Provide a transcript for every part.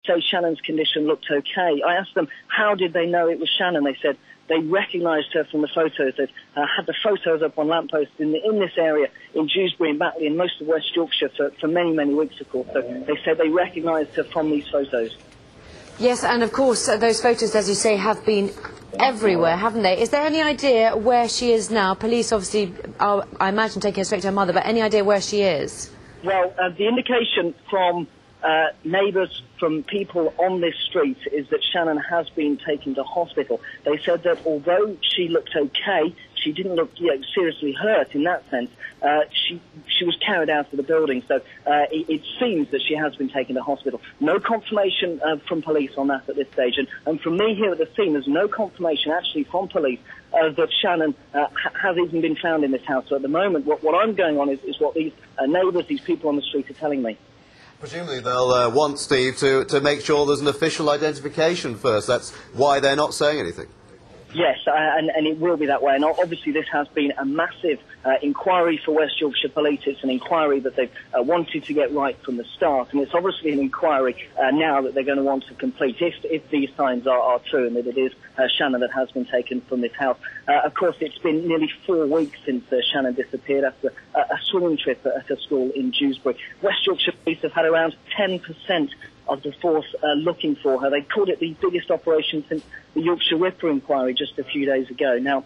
say Shannon's condition looked okay. I asked them, how did they know it was Shannon? They said they recognised her from the photos. They've had the photos up on lampposts in this area, in Dewsbury and Batley, and most of West Yorkshire for many, many weeks, of course. So they said they recognised her from these photos. Yes, and of course, those photos, as you say, have been everywhere, haven't they? Is there any idea where she is now? Police obviously are, I imagine, taking her straight to her mother, but any idea where she is? Well, the indication from neighbours, from people on this street, is that Shannon has been taken to hospital. They said that although she looked okay, she didn't look seriously hurt in that sense. She was carried out of the building, so it seems that she has been taken to hospital. No confirmation from police on that at this stage, and from me here at the scene, there's no confirmation actually from police that Shannon has even been found in this house. So at the moment, what I'm going on is what these neighbours, these people on the street are telling me. Presumably they'll want Steve to make sure there's an official identification first. That's why they're not saying anything. Yes, and it will be that way. And obviously this has been a massive inquiry for West Yorkshire Police. It's an inquiry that they've wanted to get right from the start. And it's obviously an inquiry now that they're going to want to complete if these signs are true and that it is Shannon that has been taken from this house. Of course, it's been nearly 4 weeks since Shannon disappeared after a swimming trip at a school in Dewsbury. West Yorkshire Police have had around 10% of the force looking for her. They called it the biggest operation since the Yorkshire Ripper inquiry just a few days ago. Now,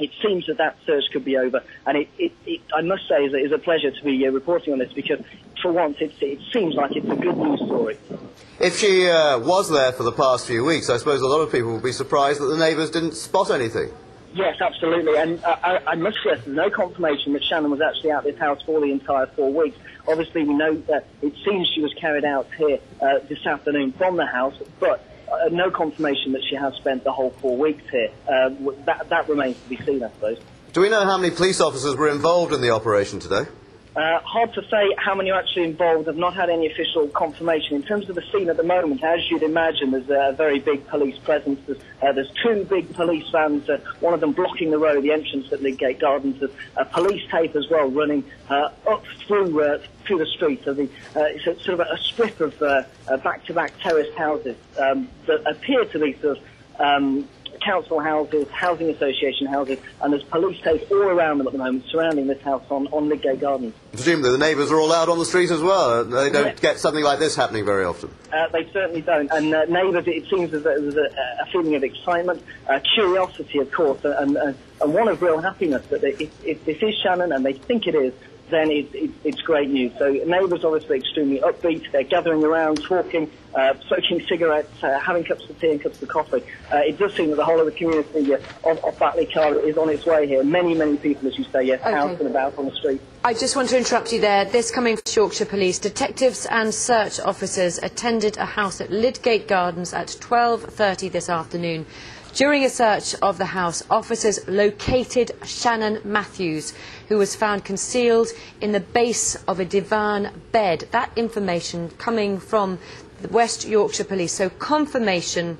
it seems that search could be over, and it I must say, is a pleasure to be reporting on this, because for once it seems like it's a good news story. If she was there for the past few weeks, I suppose a lot of people would be surprised that the neighbours didn't spot anything. Yes, absolutely, and I must stress there's no confirmation that Shannon was actually at this house for the entire 4 weeks. Obviously, we know that it seems she was carried out here this afternoon from the house, but no confirmation that she has spent the whole 4 weeks here. That remains to be seen, I suppose. Do we know how many police officers were involved in the operation today? Hard to say how many are actually involved. I've not had any official confirmation. In terms of the scene at the moment, as you'd imagine, there's a very big police presence. There's 2 big police vans, one of them blocking the road, the entrance at Lidgate Gardens. There's a police tape as well running up through the street. So it's sort of a strip of back-to-back terraced houses that appear to be sort of council houses, housing association houses, and there's police tape all around them at the moment surrounding this house on Lidgate Gardens. Presumably the neighbours are all out on the street as well. They don't get something like this happening very often. They certainly don't. And neighbours, it seems as though there's a feeling of excitement, curiosity, of course, and one of real happiness that if this is Shannon, and they think it is, then it's great news. So neighbours obviously extremely upbeat. They're gathering around, talking, smoking cigarettes, having cups of tea and cups of coffee. It does seem that the whole of the community of Batley Car is on its way here. Many, many people, as you say, yes, out and about on the street. I just want to interrupt you there. This coming from Yorkshire Police. Detectives and search officers attended a house at Lidgate Gardens at 12:30 this afternoon. During a search of the house, officers located Shannon Matthews, who was found concealed in the base of a divan bed. That information coming from the West Yorkshire Police. So confirmation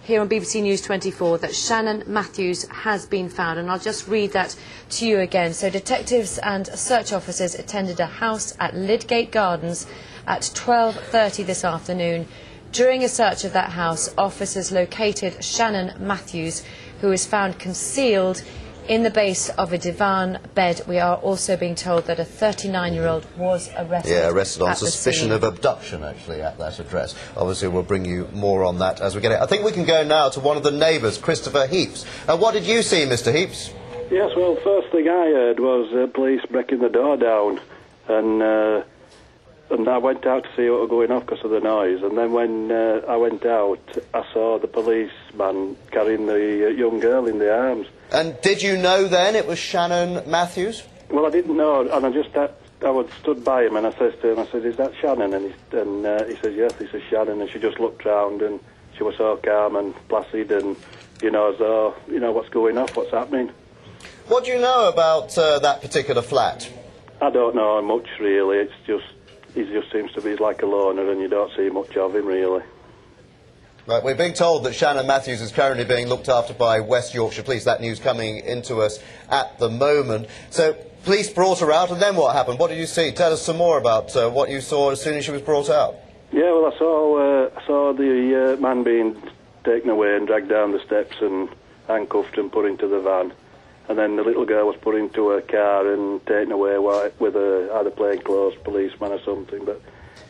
here on BBC News 24 that Shannon Matthews has been found. And I'll just read that to you again. So detectives and search officers attended a house at Lidgate Gardens at 12:30 this afternoon. During a search of that house, officers located Shannon Matthews, who was found concealed in the base of a divan bed. We are also being told that a 39-year-old was arrested. Yeah, arrested on suspicion of abduction, actually, at that address. Obviously, we'll bring you more on that as we get it. I think we can go now to one of the neighbours, Christopher Heaps. What did you see, Mr. Heaps? Yes, well, first thing I heard was police breaking the door down, and I went out to see what was going off because of the noise. And then when I went out, I saw the policeman carrying the young girl in the arms. And did you know then it was Shannon Matthews? Well, I didn't know, and I stood by him and I said to him, I said, "Is that Shannon?" And he said, "Yes, this is Shannon." And she just looked round and she was so calm and placid, and as though, what's going off, what's happening. What do you know about that particular flat? I don't know much really. He just seems to be like a loner, and you don't see much of him, really. Right, we're being told that Shannon Matthews is currently being looked after by West Yorkshire Police. That news coming into us at the moment. So, police brought her out, and then what happened? What did you see? Tell us some more about what you saw as soon as she was brought out. Yeah, well, I saw the man being taken away and dragged down the steps and handcuffed and put into the van. And then the little girl was put into a car and taken away with either plainclothes policeman or something. But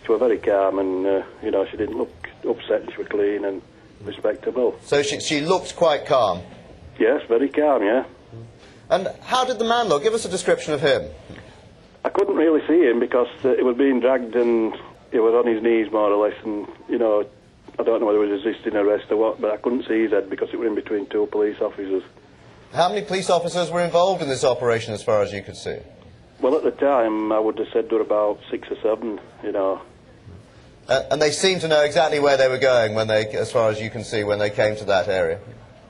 she was very calm and, you know, she didn't look upset. She was clean and respectable. So she looked quite calm? Yes, very calm, yeah. And how did the man look? Give us a description of him. I couldn't really see him because he was being dragged and he was on his knees more or less, and, you know, I don't know whether he was resisting arrest or what, but I couldn't see his head because it was in between two police officers. How many police officers were involved in this operation as far as you could see? Well, at the time, I would have said there were about 6 or 7, you know. And they seemed to know exactly where they were going when they, as far as you can see, when they came to that area?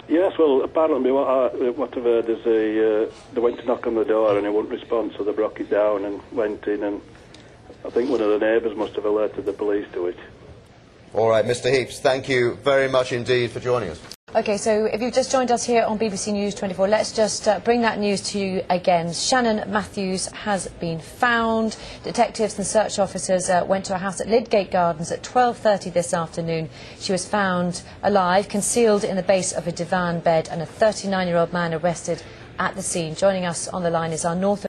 Yes, well, apparently what I've heard is they went to knock on the door and he wouldn't respond, so they broke it down and went in, and I think one of the neighbours must have alerted the police to it. All right, Mr. Heaps, thank you very much indeed for joining us. OK, so if you've just joined us here on BBC News 24, let's just bring that news to you again. Shannon Matthews has been found. Detectives and search officers went to a house at Lidgate Gardens at 12:30 this afternoon. She was found alive, concealed in the base of a divan bed, and a 39-year-old man arrested at the scene. Joining us on the line is our North